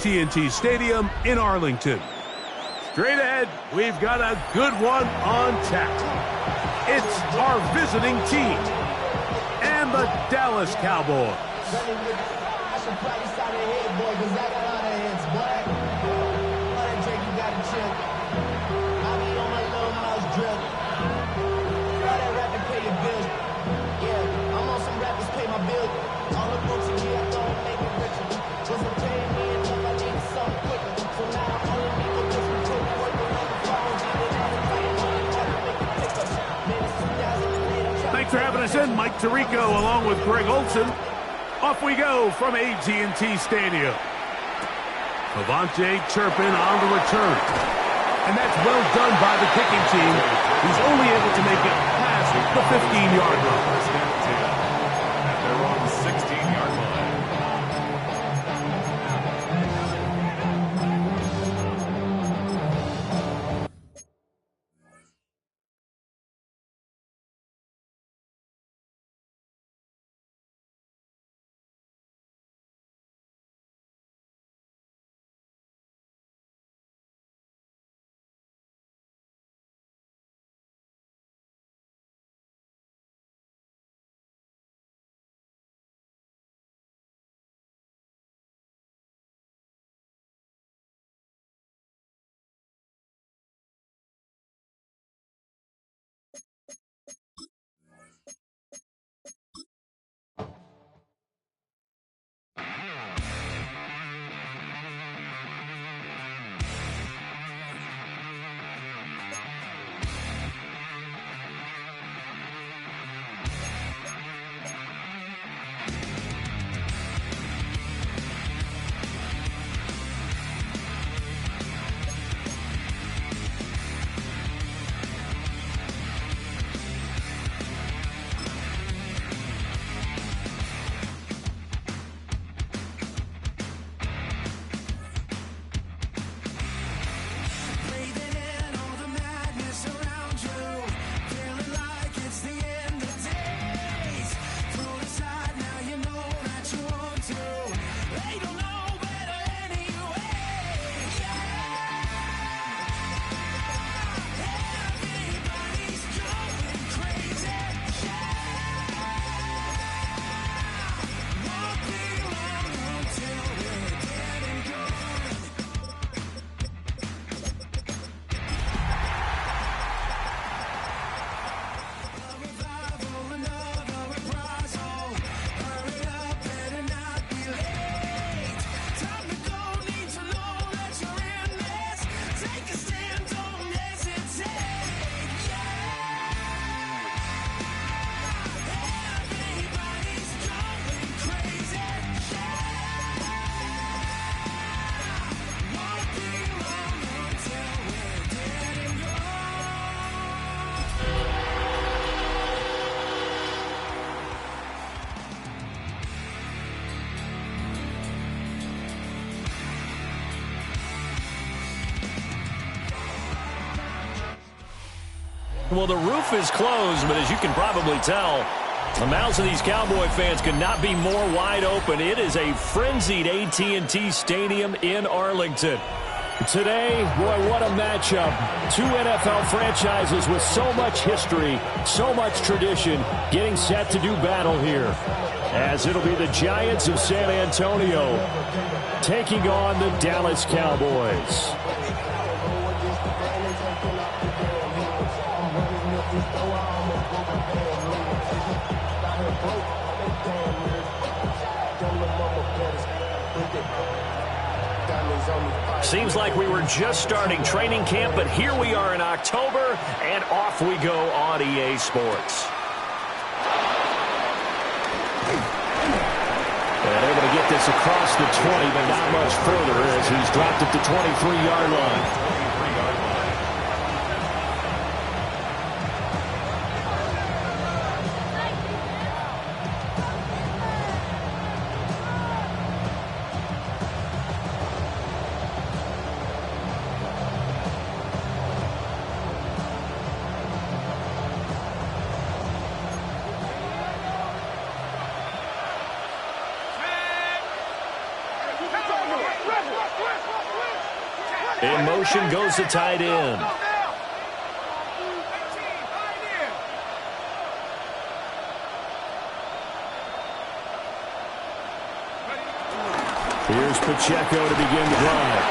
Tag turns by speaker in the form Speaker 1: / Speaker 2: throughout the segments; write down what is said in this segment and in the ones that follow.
Speaker 1: AT&T Stadium in Arlington. Straight ahead, we've got a good one on tap. It's our visiting team and the Dallas Cowboys. Thanks for having us in, Mike Tirico, along with Greg Olson. Off we go from AT&T Stadium. Avante Turpin on the return. And that's well done by the kicking team. He's only able to make it past the 15-yard line.
Speaker 2: They're on the 16-yard line.
Speaker 3: Well, the roof is closed, but as you can probably tell, the mouths of these Cowboy fans could not be more wide open. It is a frenzied AT&T Stadium in Arlington. Today, boy, what a matchup. Two NFL franchises with so much history, so much tradition, getting set to do battle here. As it'll be the Giants of San Antonio taking on the Dallas Cowboys. Seems like we were just starting training camp, but here we are in October, and off we go on EA Sports. And able to get this across the 20, but not much further as he's dropped at the 23-yard line. In motion goes the tight end. Here's Pacheco to begin the drive.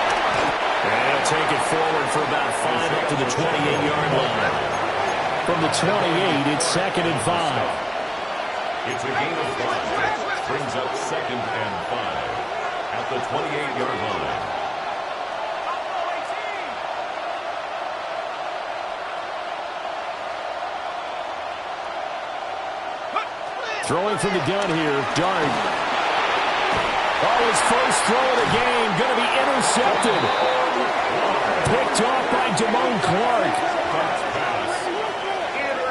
Speaker 3: And he'll take it forward for about 5 up to the 28-yard line. From the 28, it's 2nd and 5.
Speaker 2: It's a gain of 5. Brings up 2nd and 5 at the 28-yard line.
Speaker 3: Throwing from the gun here, Dart. Oh, his first throw of the game, going to be intercepted. Picked off by Damone Clark.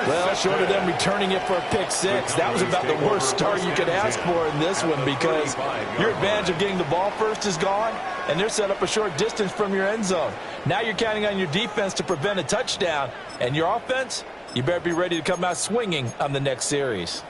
Speaker 4: Well, short of them returning it for a pick six, that was about the worst start you could ask for in this one, because your advantage of getting the ball first is gone, and they're set up a short distance from your end zone. Now you're counting on your defense to prevent a touchdown, and your offense, you better be ready to come out swinging on the next series.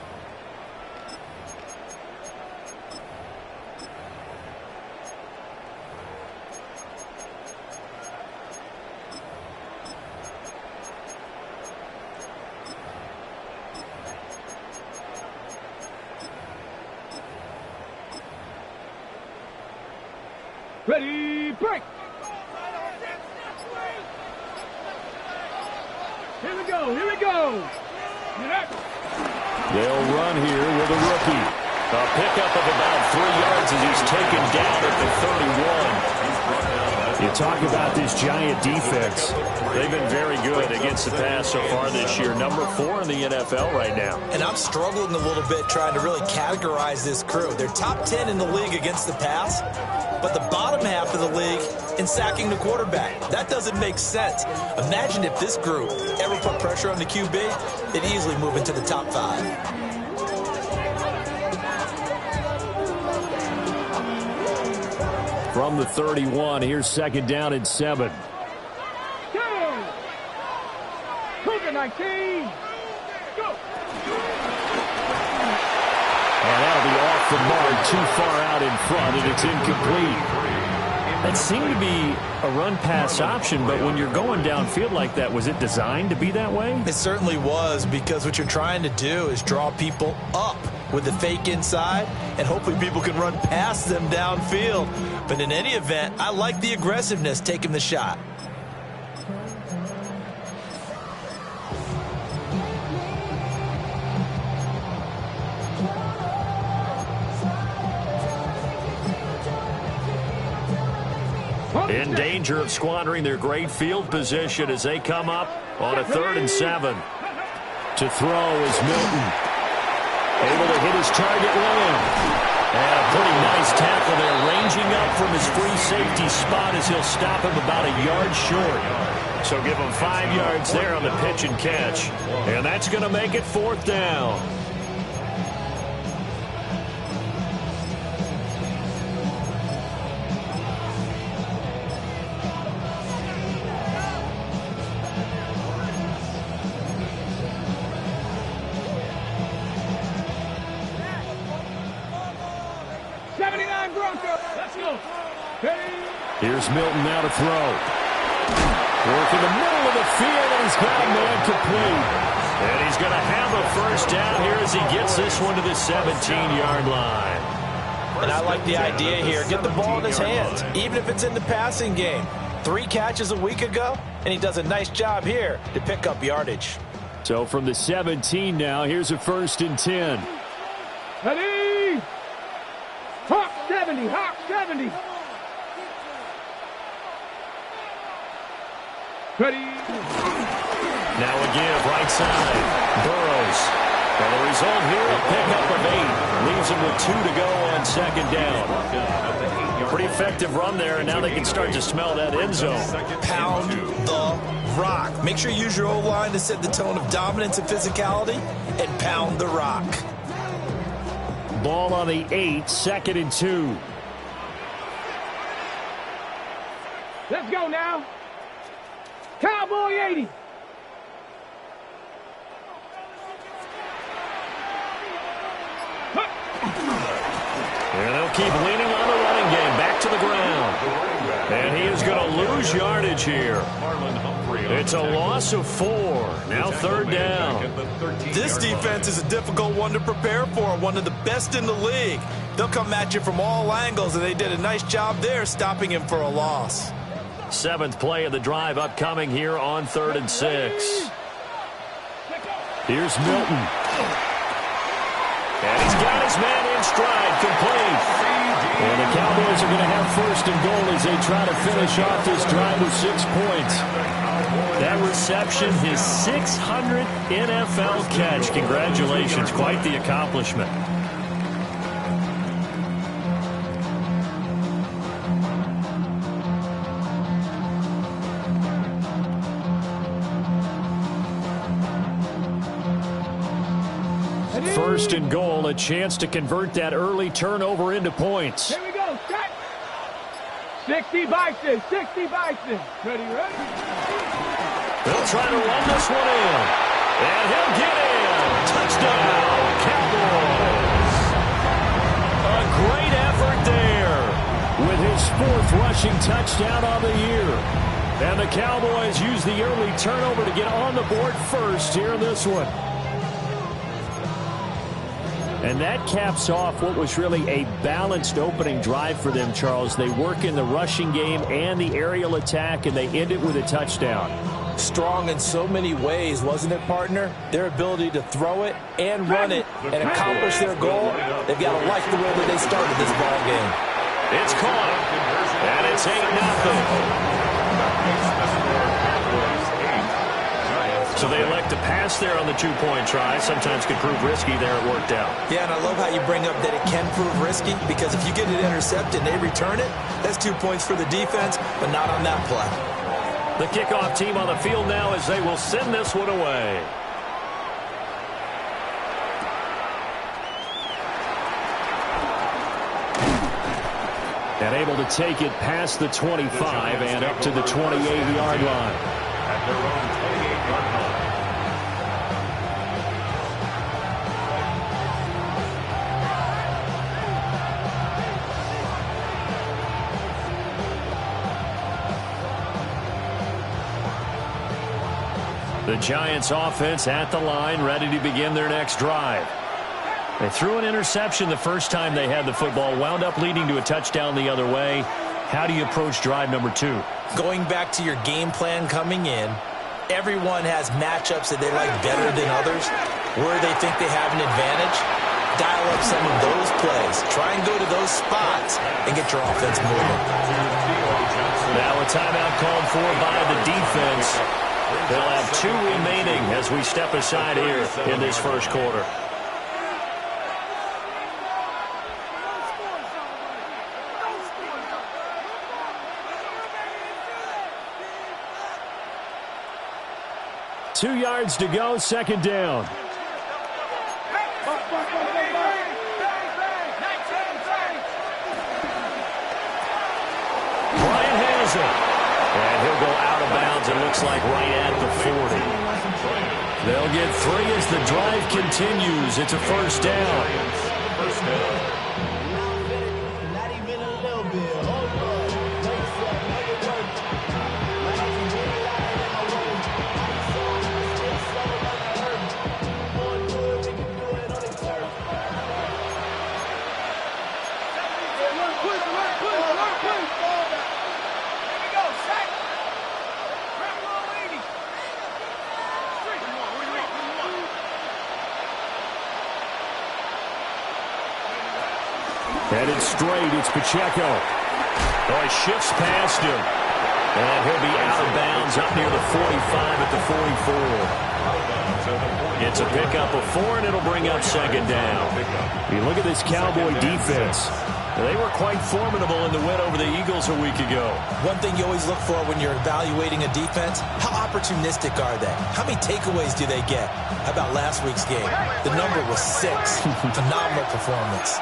Speaker 5: Ready, break! Here we go, here we go!
Speaker 3: They'll run here with a rookie. A pickup of about 3 yards as he's taken down at the 31. You talk about this giant defense. They've been very good against the pass so far this year. Number 4 in the NFL right now.
Speaker 4: And I'm struggling a little bit trying to really categorize this crew. They're top 10 in the league against the pass, but the bottom half of the league in sacking the quarterback. That doesn't make sense. Imagine if this group ever put pressure on the QB, they'd easily move into the top 5.
Speaker 3: From the 31, here's 2nd down and 7.
Speaker 5: Cougar 19. Go.
Speaker 3: And that'll be off the mark, too far out in front, and it's incomplete. That seemed to be a run-pass option, but when you're going downfield like that, was it designed to be that way?
Speaker 4: It certainly was, because what you're trying to do is draw people up with the fake inside, and hopefully people can run past them downfield. But in any event, I like the aggressiveness taking the shot.
Speaker 3: In danger of squandering their great field position as they come up on a 3rd and 7. To throw is Milton. Able to hit his target Lamb. And a pretty nice tackle there, ranging up from his free safety spot as he'll stop him about a yard short. So give him 5 yards there on the pitch and catch. And that's going to make it 4th down. Here's Milton now to throw. Work in the middle of the field, and he's got a man complete. And he's going to have a first down here as he gets this one to the 17-yard line.
Speaker 4: And I like the idea here. Get the ball in his hands, even if it's in the passing game. 3 catches a week ago, and he does a nice job here to pick up yardage.
Speaker 3: So from the 17 now, here's a 1st and 10.
Speaker 5: Ready! Hawk 70, Hawk 70. Ready.
Speaker 3: Now a give, right side. Burrows. And the result here, a pickup of 8. Leaves him with 2 to go on 2nd down. Pretty effective run there, and now they can start to smell that end zone.
Speaker 4: Pound the rock. Make sure you use your O-line to set the tone of dominance and physicality, and pound the rock.
Speaker 3: Ball on the 8, 2nd and 2.
Speaker 5: Let's go now. Cowboy 80.
Speaker 3: And they'll keep leaning on the running game. Back to the ground. And he is going to lose lose yardage here. It's a loss of 4. Now 3rd down.
Speaker 4: This defense is a difficult one to prepare for, one of the best in the league. They'll come at you from all angles, and they did a nice job there stopping him for a loss.
Speaker 3: 7th play of the drive upcoming here on 3rd and 6. Here's Milton. And he's got his man in stride, complete. And the Cowboys are going to have 1st and goal as they try to finish off this drive with 6 points. That reception, his 600th NFL catch. Congratulations, quite the accomplishment. First and goal, a chance to convert that early turnover into points.
Speaker 5: Here we go, set. 60 Bison, 60 Bison. Ready?
Speaker 3: They'll try to run this one in. And he'll get in. Touchdown, Cowboys. A great effort there with his 4th rushing touchdown on the year. And the Cowboys use the early turnover to get on the board first here in this one. And that caps off what was really a balanced opening drive for them, Charles. They work in the rushing game and the aerial attack, and they end it with a touchdown.
Speaker 4: Strong in so many ways, wasn't it, partner? Their ability to throw it and run it and accomplish their goal, they've got to like the way that they started this ball game.
Speaker 3: It's caught, and it's 8-0. So they elect to pass there on the 2-point try. Sometimes could prove risky there. It worked out.
Speaker 4: Yeah, and I love how you bring up that it can prove risky, because if you get it intercepted and they return it, that's 2 points for the defense, but not on that play.
Speaker 3: The kickoff team on the field now as they will send this one away. And able to take it past the 25 and up to the 28-yard line.
Speaker 2: At their own 28-yard line.
Speaker 3: The Giants offense at the line, ready to begin their next drive. They threw an interception the first time they had the football, wound up leading to a touchdown the other way. How do you approach drive number 2?
Speaker 4: Going back to your game plan coming in, everyone has matchups that they like better than others, where they think they have an advantage. Dial up some of those plays. Try and go to those spots and get your offense moving.
Speaker 3: Now a timeout called for by the defense. They'll have 2 remaining as we step aside here in this first quarter. Two yards to go, 2nd down. Bryant has it. And he'll go out of bounds, it looks like right at the 40. They'll get 3 as the drive continues. It's a 1st down.
Speaker 2: First down.
Speaker 3: Headed straight, it's Pacheco. Oh, he shifts past him. And he'll be out of bounds up near the 45 at the 44. It's a pickup of 4, and it'll bring up 2nd down. You look at this Cowboy defense. They were quite formidable in the win over the Eagles a week ago.
Speaker 4: One thing you always look for when you're evaluating a defense, how opportunistic are they? How many takeaways do they get? How about last week's game? The number was 6. Phenomenal performance.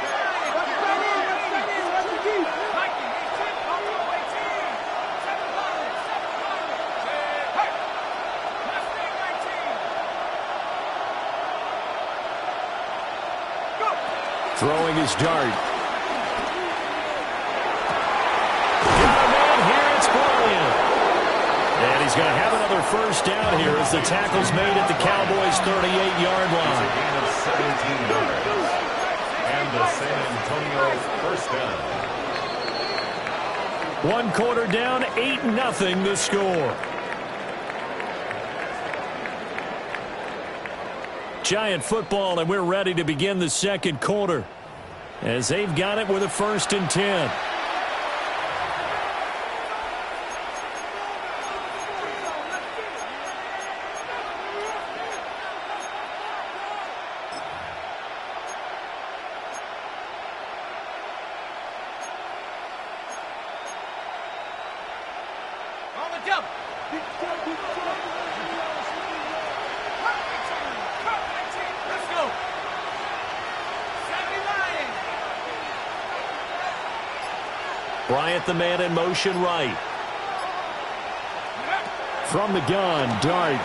Speaker 3: Throwing his dart. Got a man here, it's Bryant. going to have another first down here as the tackle's made at the Cowboys' 38-yard line.
Speaker 2: It's a gain of 17 yards. And the San Antonio first down.
Speaker 3: One quarter down, 8-0 the score. Giant football, and we're ready to begin the second quarter as they've got it with a 1st and 10. Bryant, the man in motion right. From the gun, Dart.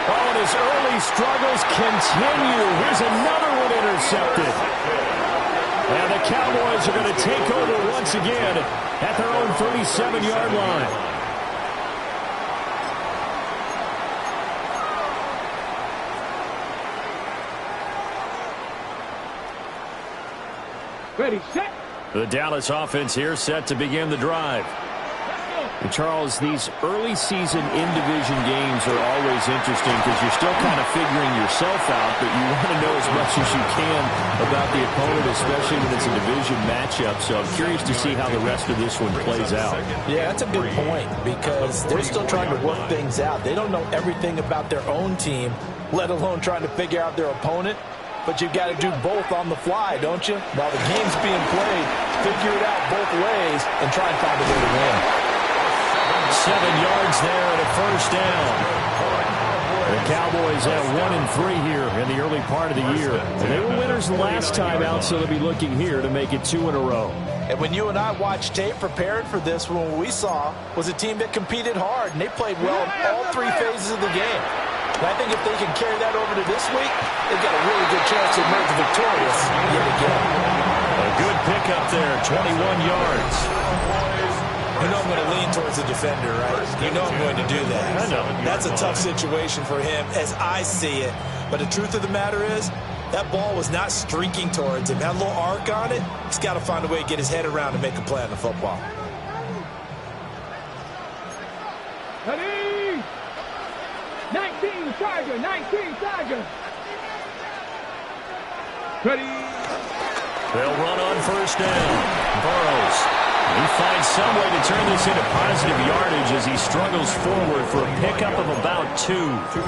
Speaker 3: Oh, and his early struggles continue. Here's another one intercepted. And the Cowboys are going to take over once again at their own 37-yard line.
Speaker 5: Ready, set.
Speaker 3: The Dallas offense here set to begin the drive. And Charles, these early season in-division games are always interesting because you're still kind of figuring yourself out, but you want to know as much as you can about the opponent, especially when it's a division matchup. So I'm curious to see how the rest of this one plays out.
Speaker 4: Yeah, that's a good point because they're still trying to work things out. They don't know everything about their own team, let alone trying to figure out their opponent. But you've got to do both on the fly, don't you? While the game's being played, figure it out both ways and try and find a way to win.
Speaker 3: 7 yards there and a first down. The Cowboys have 1-3 here in the early part of the year. And they were winners last time out, so they'll be looking here to make it 2 in a row.
Speaker 4: And when you and I watched tape prepared for this one, what we saw was a team that competed hard, and they played well in all 3 phases of the game. And I think if they can carry that over to this week, they've got a really good chance to emerge victorious yet again.
Speaker 3: A good pickup there, 21 yards.
Speaker 4: You know I'm going to lean towards the defender, right? You know I'm going to do that.
Speaker 3: I know.
Speaker 4: That's a tough situation for him as I see it. But the truth of the matter is, that ball was not streaking towards him. Had a little arc on it. He's got to find a way to get his head around and make a play on the football.
Speaker 5: Ready. 19 Tiger, 19 Tiger. Ready.
Speaker 3: They'll run on first down. Burrows. He finds some way to turn this into positive yardage as he struggles forward for a pickup of about 2.
Speaker 2: 2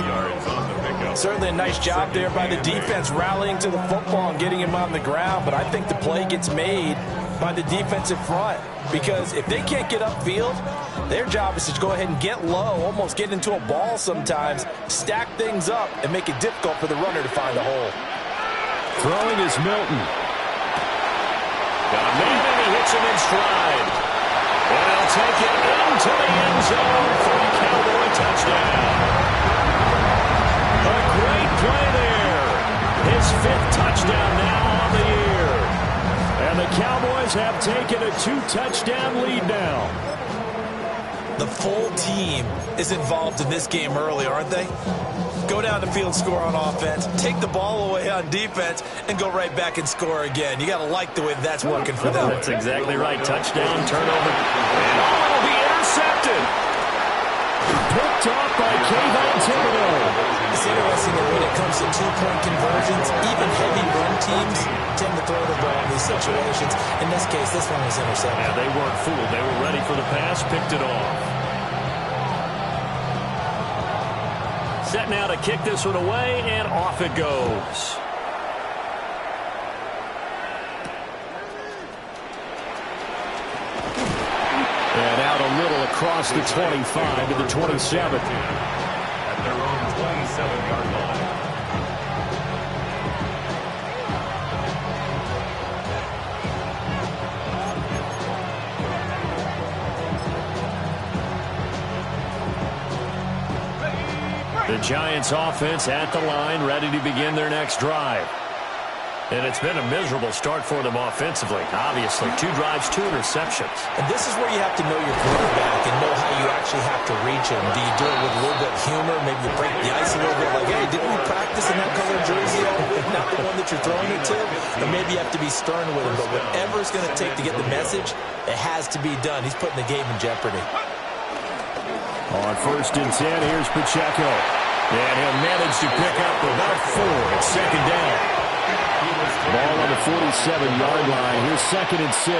Speaker 2: yards on the pickup.
Speaker 4: Certainly a nice job there by the defense rallying to the football and getting him on the ground. But I think the play gets made by the defensive front because if they can't get upfield, their job is to go ahead and get low, almost get into a ball sometimes, stack things up, and make it difficult for the runner to find a hole.
Speaker 3: Throwing is Milton. Got a man, and he hits him in stride. And he'll take it into the end zone for a Cowboy touchdown. A great play there. His 5th touchdown now on the year. And the Cowboys have taken a 2-touchdown lead now.
Speaker 4: The full team is involved in this game early, aren't they? Go down the field, score on offense, take the ball away on defense, and go right back and score again. You got to like the way that's working for them.
Speaker 3: That's exactly right. Touchdown, turnover, and will be intercepted. Picked off by Kayvon Thibodeau.
Speaker 4: It's interesting that when it comes to 2-point conversions, even heavy run teams tend to throw the ball in these situations. In this case, this one was intercepted.
Speaker 3: Yeah, they weren't fooled. They were ready for the pass, picked it off. Set now to kick this one away, and off it goes. And out a little across the 25 to the 27.
Speaker 2: At their own 27-yard line.
Speaker 3: The Giants offense at the line, ready to begin their next drive. And it's been a miserable start for them offensively. Obviously, 2 drives, 2 interceptions.
Speaker 4: And this is where you have to know your quarterback and know how you actually have to reach him. Do you do it with a little bit of humor? Maybe you break the ice a little bit like, hey, didn't we practice in that colored jersey all week? Not the one that you're throwing it to? Or maybe you have to be stern with him. But whatever it's going to take to get the message, it has to be done. He's putting the game in jeopardy.
Speaker 3: On 1st and 10, here's Pacheco. And he'll manage to pick up about 4 at 2nd down. Ball on the 47-yard line. Here's 2nd and 6.
Speaker 2: A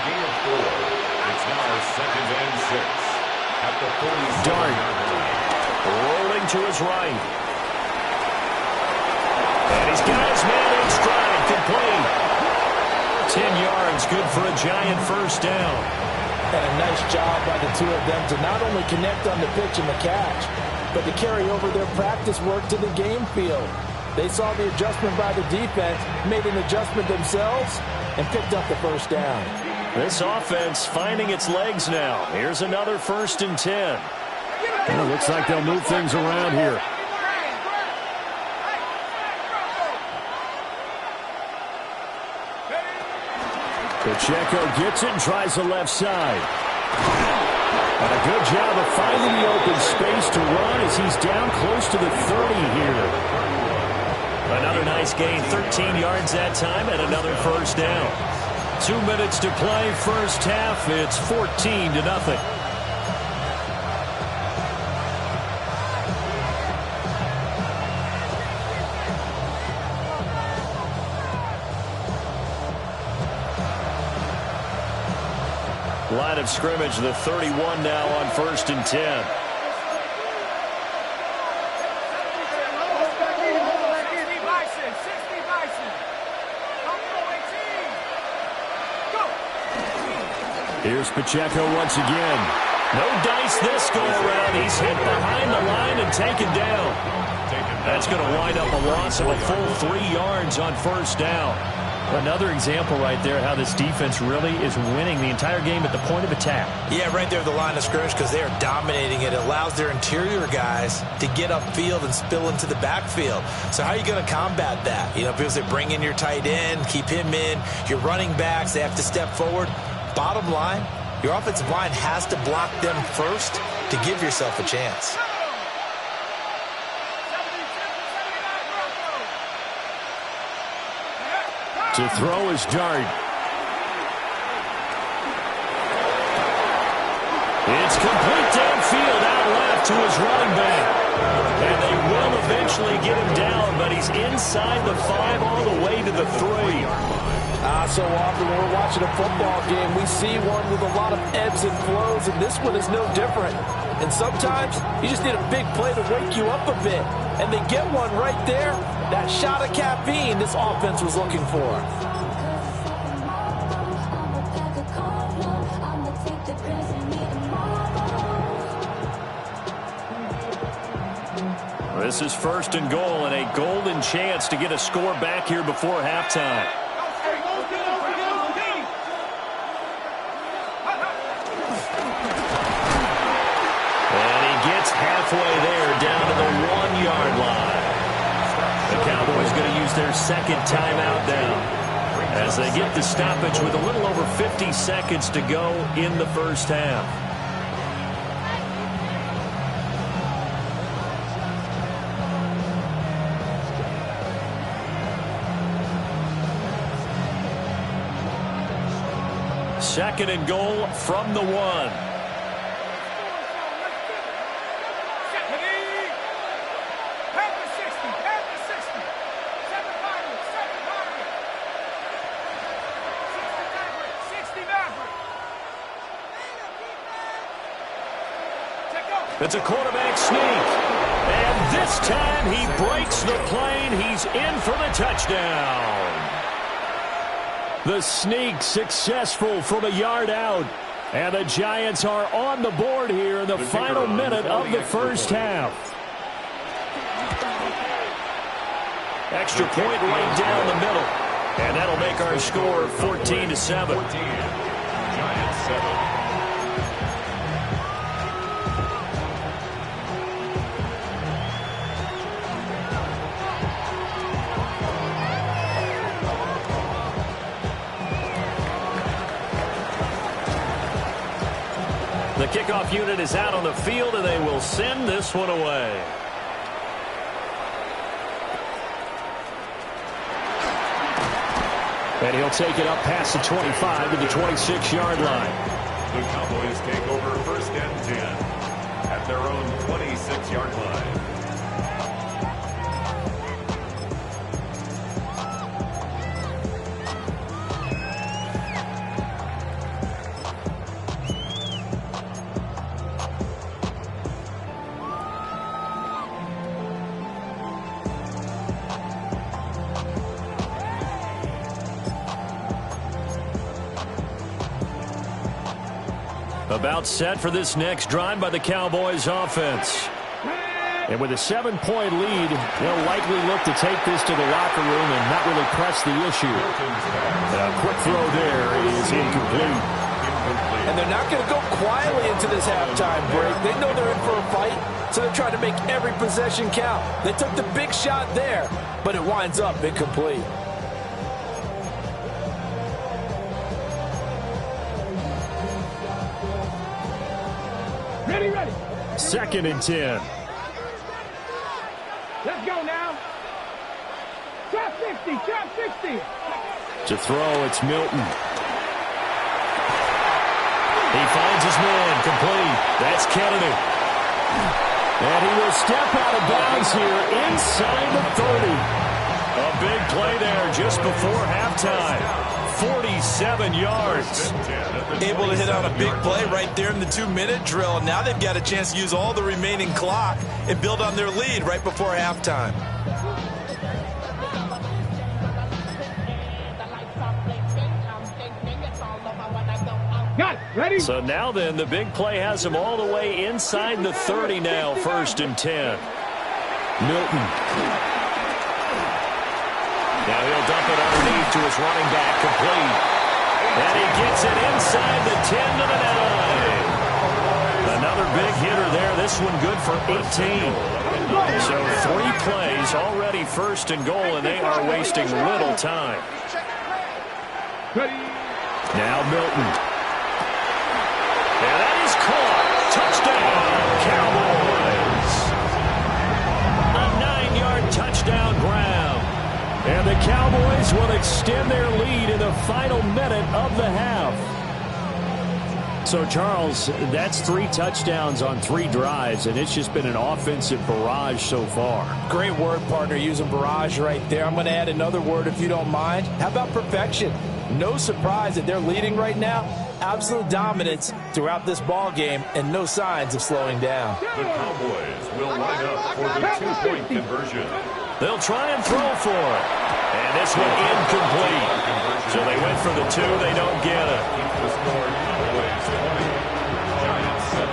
Speaker 2: gain of 4. It's now 2nd and 6 at the 47-yard line.
Speaker 3: Rolling to his right. And he's got his man in stride. Complete. 10 yards, good for a Giant 1st down.
Speaker 4: And a nice job by the 2 of them to not only connect on the pitch and the catch, but to carry over their practice work to the game field. They saw the adjustment by the defense, made an adjustment themselves, and picked up the 1st down.
Speaker 3: This offense finding its legs now. Here's another 1st and 10. Well, looks like they'll move things around here. Pacheco gets it and tries the left side. And a good job of finding the open space to run as he's down close to the 30 here. Another nice gain, 13 yards that time, and another 1st down. 2 minutes to play, 1st half. It's 14-0. Line of scrimmage, the 31 now on 1st and 10. Here's Pacheco once again. No dice this go-around. He's hit behind the line and taken down. That's going to wind up a loss of a full 3 yards on 1st down. Another example right there how this defense really is winning the entire game at the point of attack. Yeah, right there at the line of scrimmage because they are dominating it. It allows their interior guys to get upfield and spill into the backfield. So how are you going to combat that? You know, because they bring in your tight end, keep him in. Your running backs, they have to step forward. Bottom line, your offensive line has to block them first to give yourself a chance. To throw is Dart. It's complete downfield out left to his running back. And they will eventually get him down, but he's inside the 5 all the way to the 3.
Speaker 4: So often when we're watching a football game, we see one with a lot of ebbs and flows, and this one is no different. And sometimes you just need a big play to wake you up a bit. And they get one right there, that shot of caffeine this offense was looking for.
Speaker 3: This is 1st and goal and a golden chance to get a score back here before halftime. Halfway there, down to the 1-yard line. The Cowboys going to use their 2nd timeout now as they get the stoppage with a little over 50 seconds to go in the 1st half. Second and goal from the 1. It's a quarterback sneak. And this time he breaks the plane. He's in for the touchdown. The sneak successful from a yard out. And the Giants are on the board here in the final minute of the 1st half. Extra point right down the middle. And that'll make our score 14-7.
Speaker 2: Giants 7.
Speaker 3: The kickoff unit is out on the field, and they will send this one away. And he'll take it up past the 25 to the 26-yard line.
Speaker 2: The Cowboys take over first and 10 at their own 26-yard line.
Speaker 3: About set for this next drive by the Cowboys offense. And with a 7-point lead, they'll likely look to take this to the locker room and not really press the issue. A quick throw there is incomplete.
Speaker 4: And they're not going to go quietly into this halftime break. They know they're in for a fight, so they're trying to make every possession count. They took the big shot there, but it winds up incomplete.
Speaker 5: Ready.
Speaker 3: 2nd and 10.
Speaker 5: Let's go now. Trap 60.
Speaker 3: To throw, it's Milton. He finds his man, complete. That's Kennedy. And he will step out of bounds here inside the 30. A big play there just before halftime. 47 yards.
Speaker 4: Able to hit on a big play right there in the 2-minute drill. And now they've got a chance to use all the remaining clock and build on their lead right before halftime.
Speaker 5: Got it. Ready?
Speaker 3: So now then, the big play has him all the way inside the 30 now, 1st and 10. Milton. Now he'll dump it underneath to his running back, complete. And he gets it inside the 10 to the 9. Another big hitter there. This one good for 18. So 3 plays already 1st and goal, and they are wasting little time.
Speaker 5: Ready.
Speaker 3: Now Milton. And that is caught. Touchdown, Cowboys. A 9-yard touchdown grab. And the Cowboys will extend their lead in the final minute of the half. So, Charles, that's 3 touchdowns on 3 drives, and it's just been an offensive barrage so far.
Speaker 4: Great word, partner, using barrage right there. I'm going to add another word if you don't mind. How about perfection? No surprise that they're leading right now. Absolute dominance throughout this ball game and no signs of slowing down.
Speaker 2: The Cowboys will line up for the 2-point conversion.
Speaker 3: They'll try and throw for it. And this one incomplete. So they went for the 2. They don't get it.
Speaker 2: The score, Cowboys 20, Giants 7.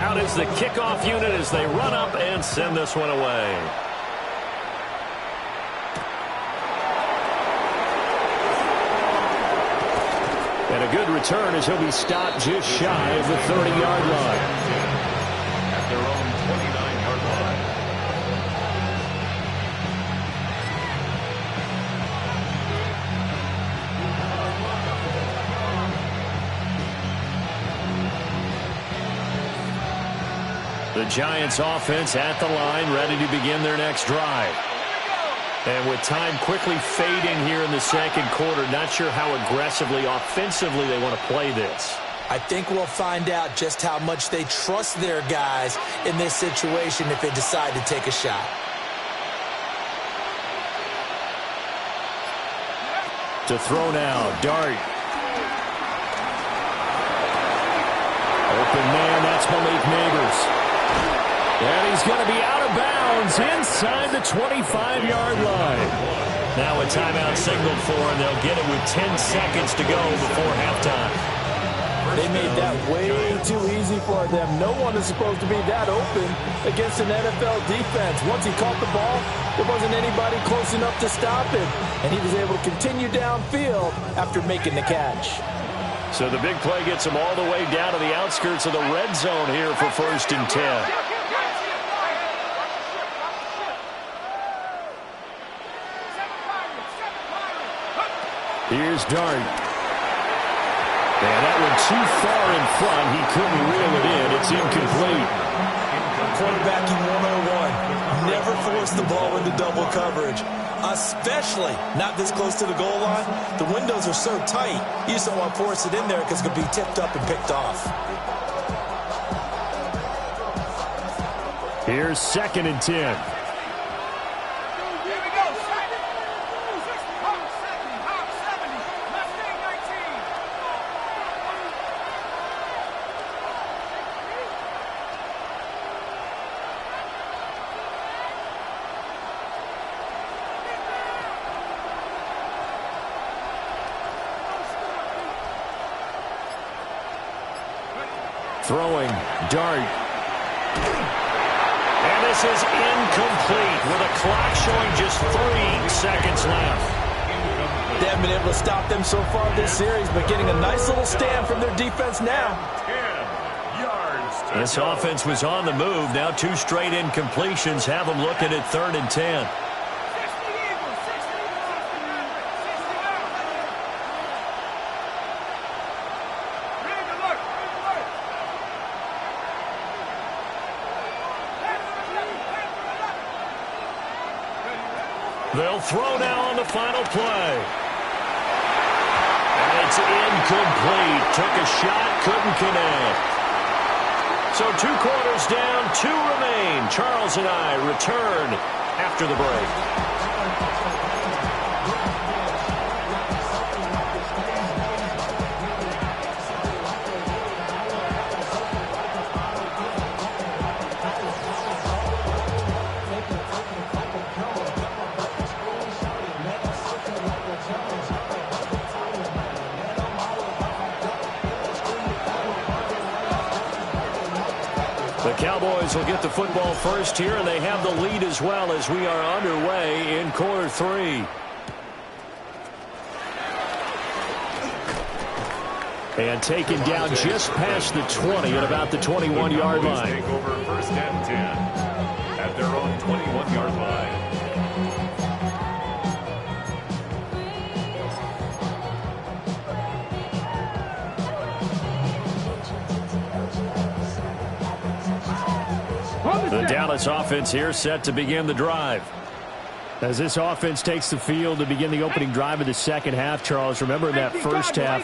Speaker 3: Out is the kickoff unit as they run up and send this one away. And a good return as he'll be stopped just shy of the 30-yard line.
Speaker 2: At their own 29-yard line.
Speaker 3: The Giants offense at the line, ready to begin their next drive. And with time quickly fading here in the 2nd quarter, not sure how aggressively, offensively they want to play this.
Speaker 4: I think we'll find out just how much they trust their guys in this situation if they decide to take a shot.
Speaker 3: To throw now, Dart. Open man, that's Malik Neighbors. And he's going to be out of bounds inside the 25-yard line. Now a timeout signaled for, and they'll get it with 10 seconds to go before halftime.
Speaker 4: They made that way too easy for them. No one is supposed to be that open against an NFL defense. Once he caught the ball, there wasn't anybody close enough to stop him. And he was able to continue downfield after making the catch.
Speaker 3: So the big play gets him all the way down to the outskirts of the red zone here for 1st and 10. Here's Dart. And that one too far in front. He couldn't reel it in. It's incomplete.
Speaker 4: Quarterbacking 101. Never force the ball into double coverage, especially not this close to the goal line. The windows are so tight, you just don't want to force it in there because it could be tipped up and picked off.
Speaker 3: Here's 2nd and 10. Throwing, Dart. And this is incomplete with a clock showing just 3 seconds left.
Speaker 4: They haven't been able to stop them so far this series, but getting a nice little stand from their defense now.
Speaker 2: 10 yards to
Speaker 3: This
Speaker 2: go.
Speaker 3: offense was on the move. Now 2 straight incompletions have them looking at 3rd and 10. They'll throw now on the final play. And it's incomplete. Took a shot, couldn't connect. So 2 quarters down, 2 remain. Charles and I return after the break. The Cowboys will get the football first here, and they have the lead as well as we are underway in quarter 3. And taken down just past the 20 at about the 21-yard line.
Speaker 2: Take over 1st and 10 at their own 21-yard line.
Speaker 3: The Dallas offense here set to begin the drive. As this offense takes the field to begin the opening drive of the second half, Charles, remember that first half,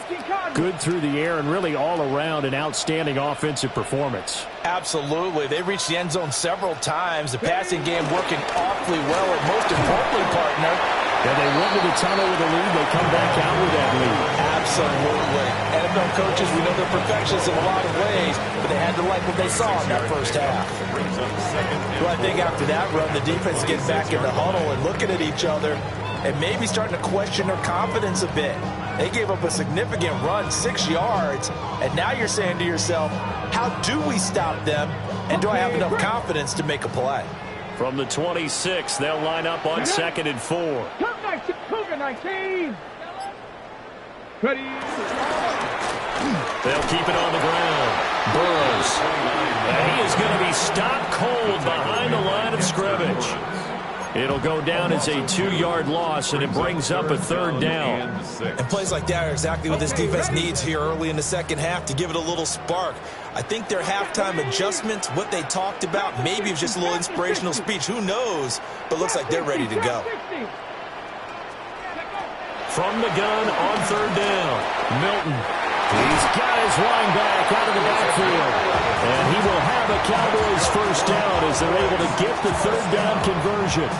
Speaker 3: good through the air and really all around an outstanding offensive performance.
Speaker 4: Absolutely. They reached the end zone several times. The passing game working awfully well, and most importantly, partner,
Speaker 3: Yeah, they went to the tunnel with a lead. They come back out with that lead.
Speaker 4: absolutely. NFL coaches, we know they're perfectionists in a lot of ways, but they had to like what they saw in that first half. Well, I think after that run, the defense gets back in the huddle and looking at each other and maybe starting to question their confidence a bit. They gave up a significant run, 6 yards, and now you're saying to yourself, how do we stop them, and do I have enough confidence to make a play?
Speaker 3: From the 26, they'll line up on 2nd and 4.
Speaker 5: Cougar 19. Ready.
Speaker 3: They'll keep it on the ground. Burrows. And he is going to be stopped cold behind the line of scrimmage. It'll go down as a 2-yard loss, and it brings up a 3rd down.
Speaker 4: And plays like that are exactly what this defense needs here early in the second half to give it a little spark. I think their halftime adjustments, what they talked about, maybe it was just a little inspirational speech. Who knows? But looks like they're ready to go.
Speaker 3: From the gun on 3rd down, Milton. He's got his line back out of the backfield. And he will have a Cowboys first down as they're able to get the 3rd down conversion.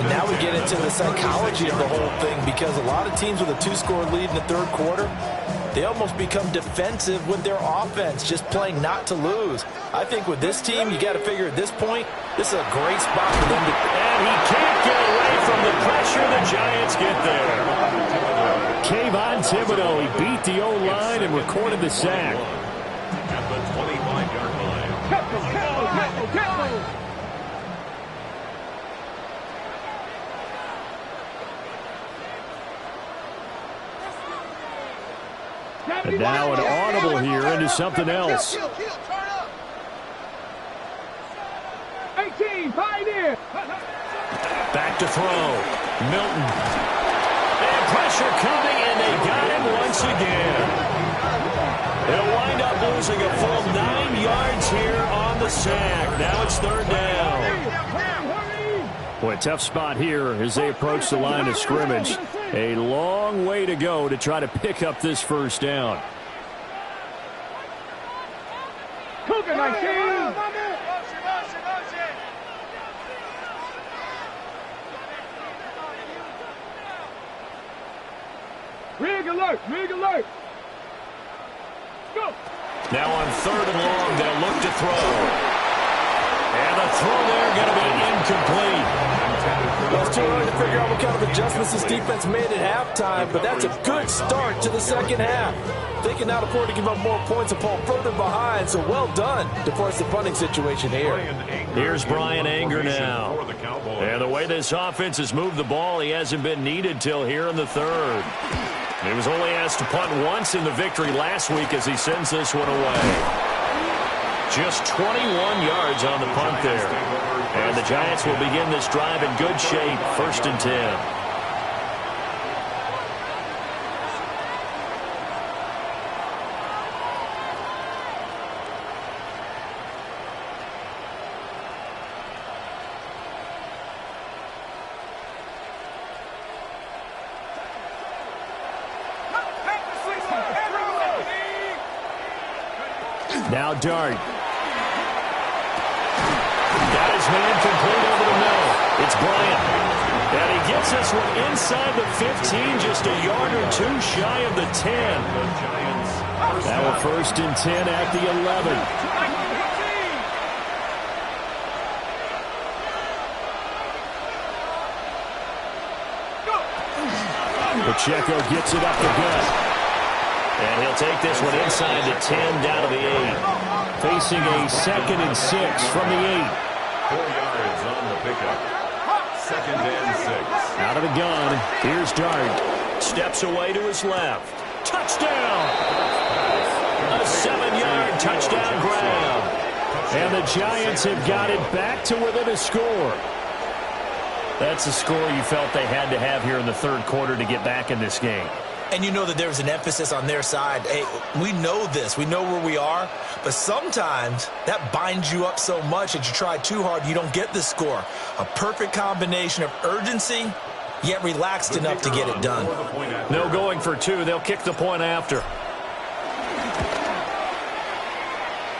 Speaker 4: And now we get into the psychology of the whole thing, because a lot of teams with a 2-score lead in the 3rd quarter, they almost become defensive with their offense, just playing not to lose. I think with this team, you got to figure at this point, this is a great spot for them to...
Speaker 3: And he can't get away from the pressure. The Giants get there. Kayvon Thibodeau, he beat the O-line and recorded the sack.
Speaker 2: At the 25-yard line.
Speaker 3: And now an audible here into something else.
Speaker 5: 18, pioneer.
Speaker 3: Back to throw. Milton. And Pressure coming, and they got him once again. They'll wind up losing a full 9 yards here on the sack. Now it's third down. Boy, tough spot here as they approach the line of scrimmage. A long way to go to try to pick up this first down.
Speaker 5: Cougar 19. Rig alert, rig alert. Go.
Speaker 3: Now on third and long, they'll look to throw. And the throw there going to be incomplete.
Speaker 4: Well, it's too early to figure out what kind of adjustments this defense made at halftime, but that's a good start to the second half. They can now afford to give up more points and fall further behind, so well done to force the punting situation here.
Speaker 3: Here's Brian Anger now. And the way this offense has moved the ball, he hasn't been needed till here in the third. He was only asked to punt once in the victory last week as he sends this one away. Just 21 yards on the punt there. And the Giants will begin this drive in good shape, 1st and 10. Now Dart. Got his man complete over the middle. It's Bryant. And he gets this one inside the 15, just a yard or two shy of the 10. Now a 1st and 10 at the 11. Pacheco gets it up the gut. And he'll take this one inside the 10 down to the 8. Facing a 2nd and 6 from the 8.
Speaker 2: 4 yards on the pickup. 2nd and 6.
Speaker 3: Out of the gun. Here's Dart. Steps away to his left. Touchdown! A 7-yard touchdown grab. And the Giants have got it back to within a score. That's a score you felt they had to have here in the third quarter to get back in this game.
Speaker 6: And you know that there's an emphasis on their side. Hey, we know this. We know where we are. But sometimes that binds you up so much that you try too hard, you don't get the score. A perfect combination of urgency, yet relaxed enough to get it done.
Speaker 3: No going for 2. They'll kick the point after.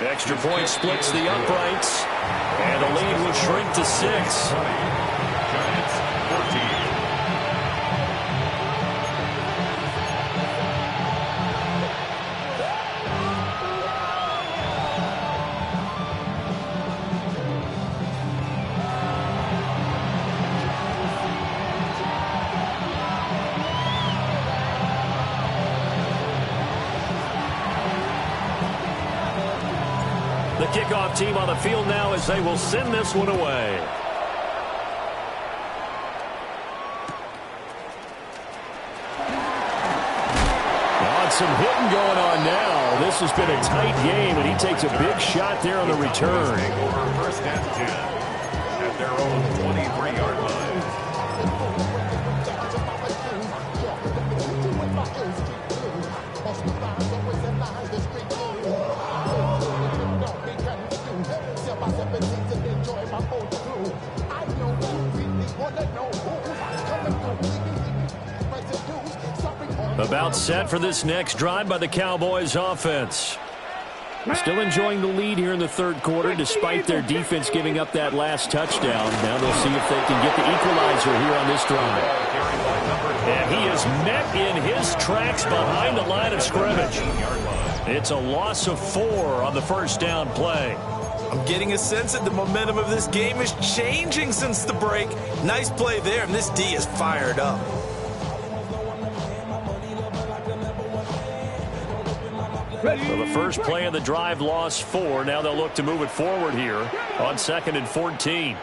Speaker 3: The extra point splits the uprights. And the lead will shrink to 6.
Speaker 2: Giants 14.
Speaker 3: The kickoff team on the field now as they will send this one away. Some hitting going on now. This has been a tight game, and he takes a big shot there on the return.
Speaker 2: Over 1st and 10 at their own 23-yard line.
Speaker 3: About set for this next drive by the Cowboys offense. Still enjoying the lead here in the third quarter despite their defense giving up that last touchdown. Now they'll see if they can get the equalizer here on this drive. And he is met in his tracks behind the line of scrimmage. It's a loss of 4 on the first down play.
Speaker 6: I'm getting a sense that the momentum of this game is changing since the break. Nice play there, and this D is fired up.
Speaker 3: So the first play of the drive lost 4. Now they'll look to move it forward here on 2nd and 14.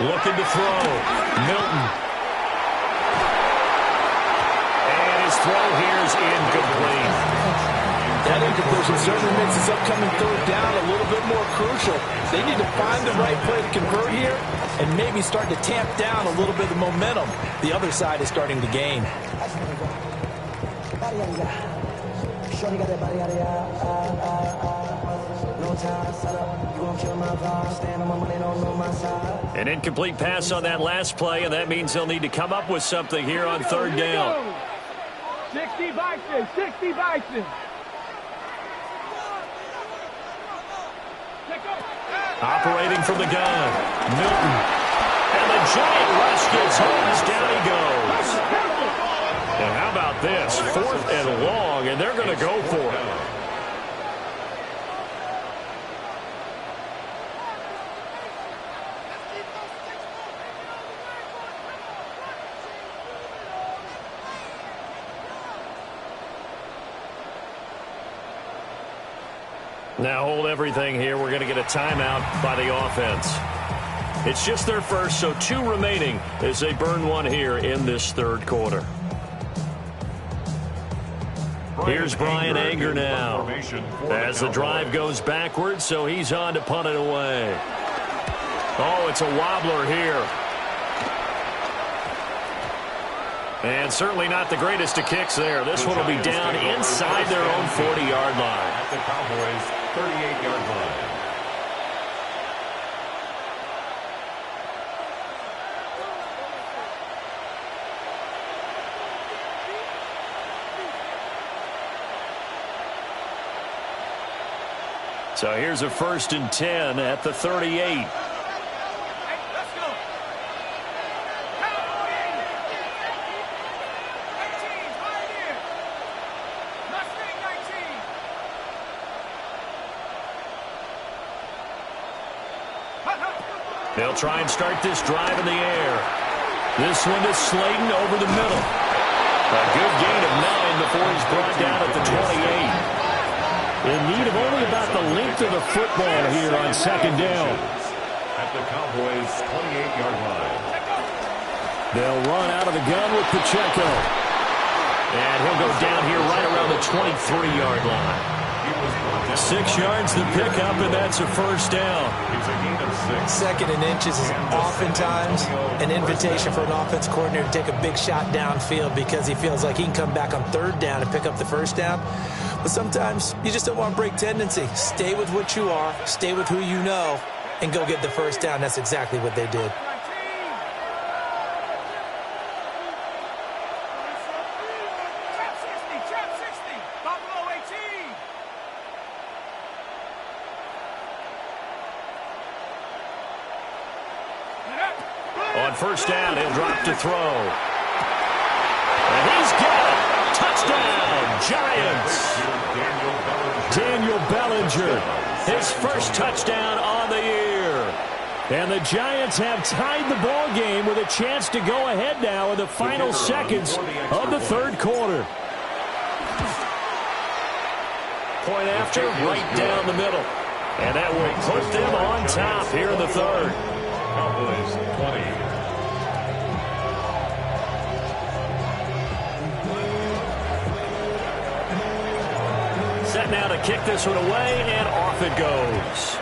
Speaker 3: Looking to throw. Milton. And his throw here is incomplete.
Speaker 4: That incompletion certainly makes this upcoming third down a little bit more crucial. They need to find the right play to convert here, and maybe start to tamp down a little bit of the momentum the other side is starting to gain.
Speaker 3: An incomplete pass on that last play, and that means they'll need to come up with something here on third down.
Speaker 5: 60 Bison, 60 Bison.
Speaker 3: Operating from the gun, Milton. And the giant rush gets home as down he goes. And how about this? 4th and long, and they're going to go for it. Now hold everything here. We're going to get a timeout by the offense. It's just their first, so 2 remaining as they burn one here in this third quarter. Here's Brian Anger now as the drive goes backwards, so he's on to punt it away. Oh, it's a wobbler here. And certainly not the greatest of kicks there. This one will be down inside their own 40-yard line.
Speaker 2: At the Cowboys' 38-yard line.
Speaker 3: So here's a 1st and 10 at the 38. They'll try and start this drive in the air. This one to Slayton over the middle. A good gain of 9 before he's brought down at the 28. In need of only about the length of the football here on 2nd down.
Speaker 2: At the Cowboys' 28-yard line.
Speaker 3: They'll run out of the gun with Pacheco. And he'll go down here right around the 23-yard line. 6 yards to pick up, and that's a 1st down.
Speaker 6: 2nd and inches is oftentimes an invitation for an offense coordinator to take a big shot downfield because he feels like he can come back on 3rd down and pick up the 1st down. But sometimes you just don't want to break tendency. Stay with what you are, stay with who you know, and go get the 1st down. That's exactly what they did.
Speaker 3: On 1st down, he'll drop to throw. And he's got it. Touchdown, Giants. Daniel Bellinger, his first touchdown on the year. And the Giants have tied the ball game with a chance to go ahead now in the final seconds of the third quarter. Point after, right down the middle. And that will put them on top here in the third.
Speaker 2: Cowboys 20.
Speaker 3: Set now to kick this one away, and off it goes.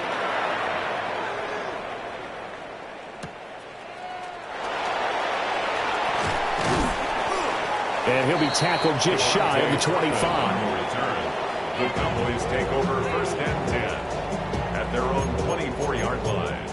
Speaker 3: And he'll be tackled just shy of the 25.
Speaker 2: The Cowboys take over 1st and 10 at their own 24-yard line.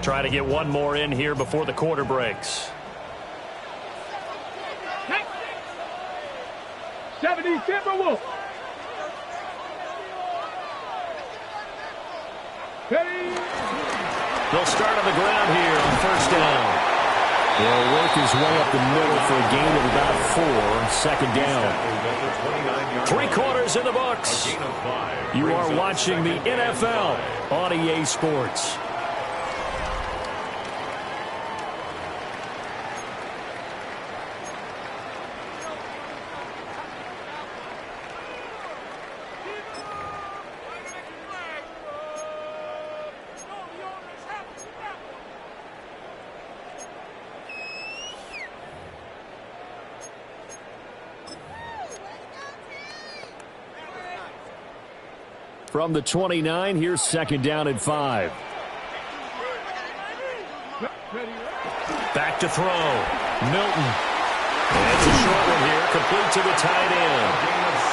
Speaker 3: Try to get one more in here before the quarter breaks.
Speaker 5: 70 Timberwolves.
Speaker 3: They'll start on the ground here on 1st down. They'll work his way up the middle for a gain of about 4. 2nd down. 3 quarters in the books. You are watching the NFL on EA Sports. From the 29, here's second down and 5. Back to throw. Milton. And it's a short one here, complete to the tight end.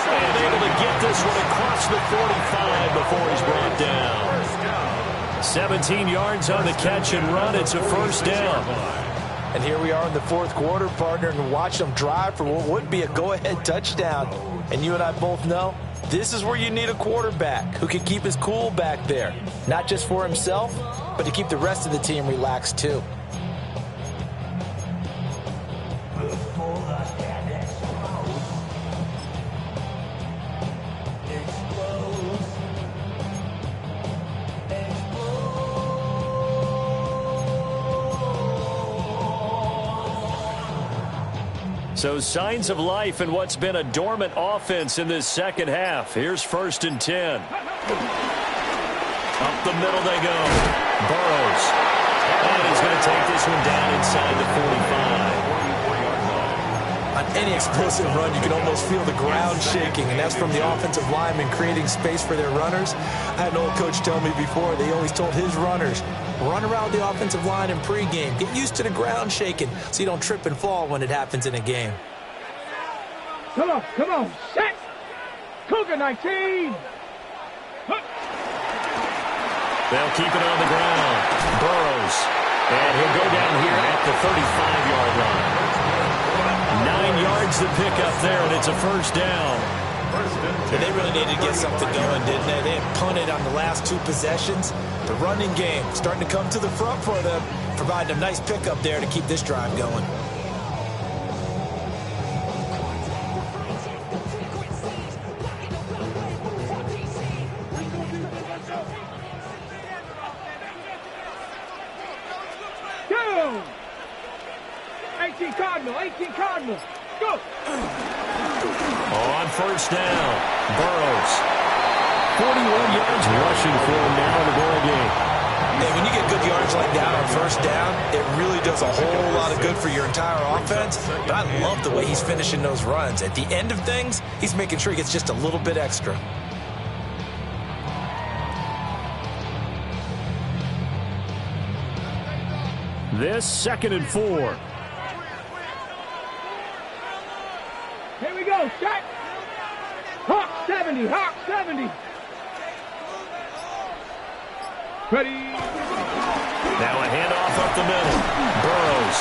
Speaker 3: And able to get this one across the 45 before he's brought down. 17 yards on the catch and run. It's a first down.
Speaker 4: And here we are in the fourth quarter, partner, and watch them drive for what would be a go-ahead touchdown. And you and I both know this is where you need a quarterback who can keep his cool back there. Not just for himself, but to keep the rest of the team relaxed too.
Speaker 3: So signs of life in what's been a dormant offense in this second half. Here's first and 10. Up the middle they go. Burrows. And he's going to take this one down inside the 45.
Speaker 4: On any explosive run, you can almost feel the ground shaking, and that's from the offensive linemen creating space for their runners. I had an old coach tell me before, they always told his runners, run around the offensive line in pregame. Get used to the ground shaking so you don't trip and fall when it happens in a game.
Speaker 5: Come on, set! Cougar 19!
Speaker 3: They'll keep it on the ground. Burrows. And he'll go down here at the 35-yard line. 9 yards to pick up there, and it's a first down.
Speaker 6: And they really needed to get something going, didn't they? They had punted on the last two possessions. The running game starting to come to the front for them, providing a nice pickup there to keep this drive going.
Speaker 5: Go! 18 Cardinal, go!
Speaker 3: On first down, Burrows. 41 yards rushing for him now in the ball game.
Speaker 6: And when you get good yards like that on first down, it really does a whole lot of good for your entire offense. But I love the way he's finishing those runs. At the end of things, he's making sure he gets just a little bit extra.
Speaker 3: This second and 4.
Speaker 5: Here we go, set! Hawk 70, Hawk 70! Ready!
Speaker 3: Now a handoff up the middle. Burrows.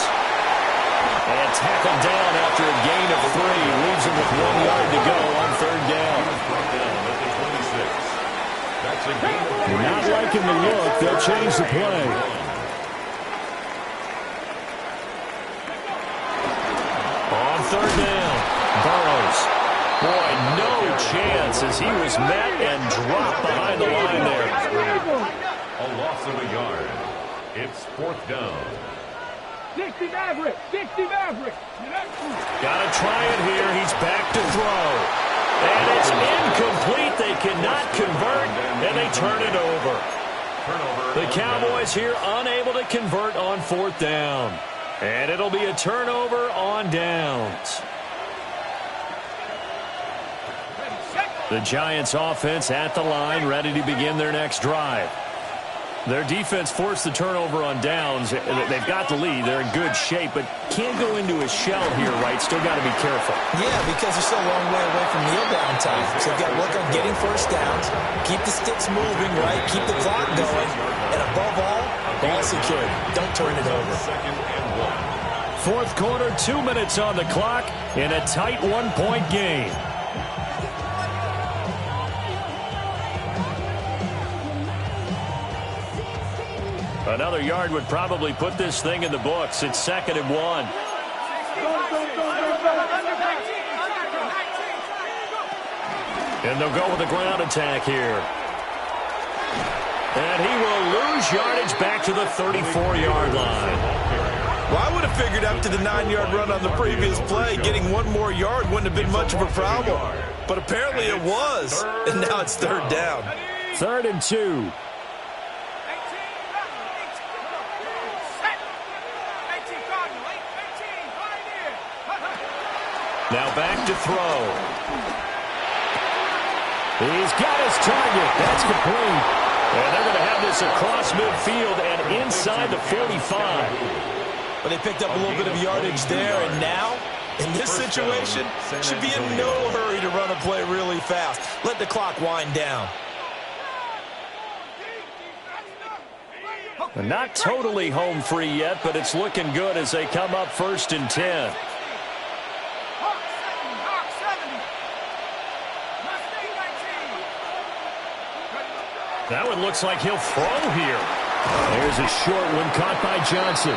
Speaker 3: And tackled down after a gain of 3. Leaves him with 1 yard to go on third down. Not liking the look. They'll change the play. On third down, Burrows. Boy, no chance as he was met and dropped behind the line there.
Speaker 2: A loss of a yard. It's fourth down.
Speaker 5: 60 Maverick, 60 Maverick!
Speaker 3: Gotta try it here. He's back to throw. And it's incomplete. They cannot convert, and they turn it over. The Cowboys here unable to convert on fourth down. And it'll be a turnover on downs. The Giants offense at the line, ready to begin their next drive. Their defense forced the turnover on downs. They've got the lead. They're in good shape, but can't go into a shell here, right? Still got to be careful.
Speaker 6: Yeah, because they're still a long way away from kneel down time. So they've got to work on getting first downs, keep the sticks moving, right? Keep the clock going. And above all, ball security. Don't turn it over.
Speaker 3: Fourth quarter, 2 minutes on the clock in a tight 1-point game. Another yard would probably put this thing in the books. It's second and 1. And they'll go with a ground attack here. And he will lose yardage back to the 34-yard line.
Speaker 4: Well, I would have figured after the 9-yard run on the previous play, getting 1 more yard wouldn't have been much of a problem. But apparently it was. And now it's third down.
Speaker 3: Third and 2. Now back to throw. He's got his target. That's complete. And they're going to have this across midfield and inside the 45.
Speaker 6: But they picked up a little bit of yardage there, and now, in this situation, should be in no hurry to run a play really fast. Let the clock wind down.
Speaker 3: Not totally home free yet, but it's looking good as they come up 1st and 10. That one looks like he'll throw here. There's a short one caught by Johnson.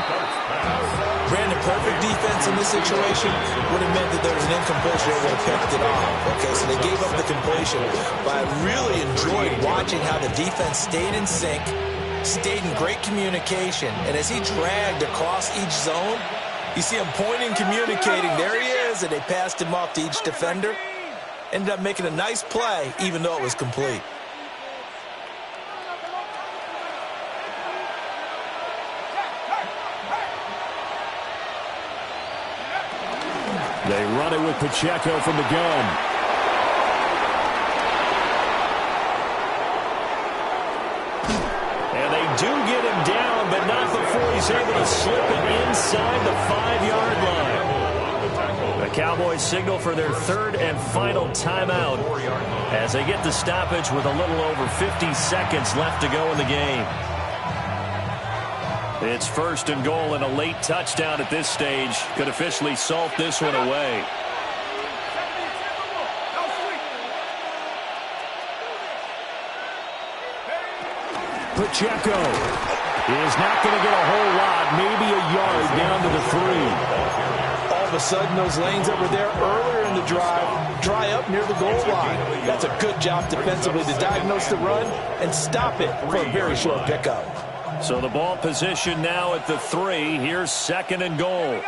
Speaker 6: Brandon, perfect defense in this situation would have meant that there was an incompletion that would have picked it off. Okay, so they gave up the completion. But I really enjoyed watching how the defense stayed in sync, stayed in great communication, and as he dragged across each zone, you see him pointing, communicating. There he is, and they passed him off to each defender. Ended up making a nice play, even though it was complete.
Speaker 3: They run it with Pacheco from the gun. And they do get him down, but not before he's able to slip it inside the 5-yard line. The Cowboys signal for their 3rd and final timeout as they get the stoppage with a little over 50 seconds left to go in the game. It's 1st and goal, and a late touchdown at this stage could officially salt this one away. Pacheco is not going to get a whole lot, maybe a yard down to the 3.
Speaker 4: All of a sudden, those lanes that were there earlier in the drive dry up near the goal line. That's a good job defensively to diagnose the run and stop it for a very short pickup.
Speaker 3: So the ball position now at the 3. Here's 2nd and goal.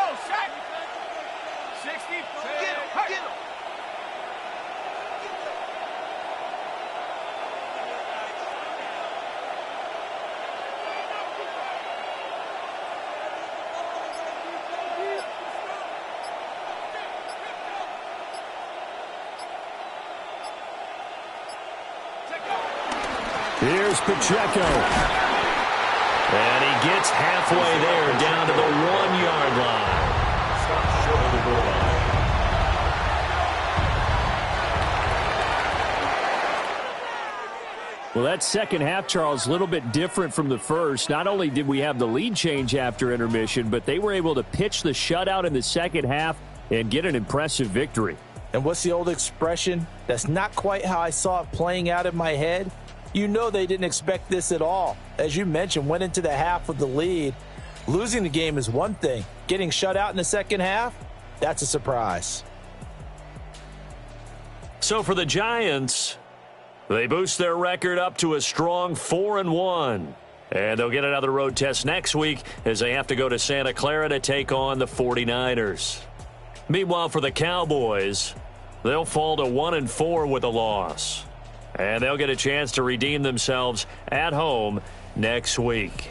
Speaker 3: Here's Pacheco. And he gets halfway there, down to the 1-yard line. Well, that second half, Charles, a little bit different from the first. Not only did we have the lead change after intermission, but they were able to pitch the shutout in the second half and get an impressive victory.
Speaker 4: And what's the old expression? That's not quite how I saw it playing out in my head. You know they didn't expect this at all. As you mentioned, went into the half with the lead. Losing the game is one thing. Getting shut out in the second half, that's a surprise.
Speaker 3: So for the Giants, they boost their record up to a strong 4-1. And they'll get another road test next week as they have to go to Santa Clara to take on the 49ers. Meanwhile, for the Cowboys, they'll fall to 1-4 with a loss. And they'll get a chance to redeem themselves at home next week.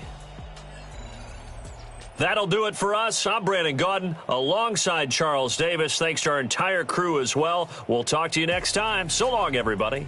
Speaker 3: That'll do it for us. I'm Brandon Gaudin alongside Charles Davis. Thanks to our entire crew as well. We'll talk to you next time. So long, everybody.